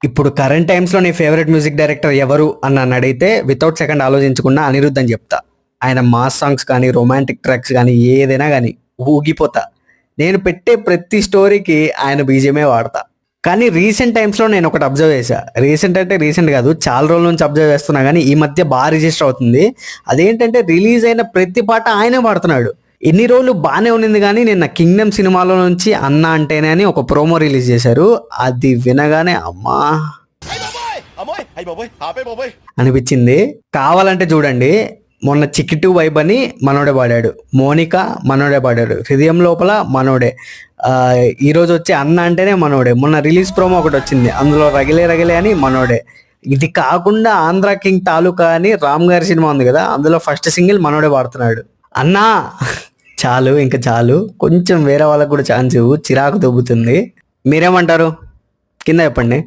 ఇప్పుడు కరెంట్ టైమ్స్లో నీ ఫేవరెట్ మ్యూజిక్ డైరెక్టర్ ఎవరు అని నన్ను అడిగితే వితౌట్ సెకండ్ ఆలోచించకుండా అనిరుద్ధ్ అని చెప్తా. ఆయన మాస్ సాంగ్స్ కానీ రొమాంటిక్ ట్రాక్స్ కానీ ఏదైనా కానీ ఊగిపోతా. నేను పెట్టే ప్రతి స్టోరీకి ఆయన బీజియమే వాడతా. కానీ రీసెంట్ టైమ్స్లో నేను ఒకటి అబ్జర్వ్ చేశా. రీసెంట్ అంటే రీసెంట్ కాదు, చాలా రోజుల నుంచి అబ్జర్వ్ చేస్తున్నా, కానీ ఈ మధ్య బాగా రిజిస్టర్ అవుతుంది. అదేంటంటే రిలీజ్ అయిన ప్రతి పాట ఆయనే పాడుతున్నాడు. ఎన్ని రోజులు బాగానే ఉన్నింది, కానీ నిన్న కింగ్డమ్ సినిమాలో నుంచి అన్న అంటేనే అని ఒక ప్రోమో రిలీజ్ చేశారు. అది వినగానే అమ్మా అనిపించింది. కావాలంటే చూడండి, మొన్న చికిటు వైబ్ అని మనోడే పాడాడు, మోనిక మనోడే పాడాడు, హృదయం లోపల మనోడే, ఈరోజు వచ్చే అన్న అంటేనే మనోడే, మొన్న రిలీజ్ ప్రోమో ఒకటి వచ్చింది, అందులో రగిలే రగిలే అని మనోడే. ఇది కాకుండా ఆంధ్ర కింగ్ తాలూకా అని రామ్ గారి సినిమా ఉంది కదా, అందులో ఫస్ట్ సింగిల్ మనోడే పాడుతున్నాడు. అన్నా చాలు, ఇంకా చాలు, కొంచెం వేరే వాళ్ళకు కూడా ఛాన్స్ ఇవ్వు, చిరాకు దొబ్బుతుంది. మీరేమంటారు కింద చెప్పండి.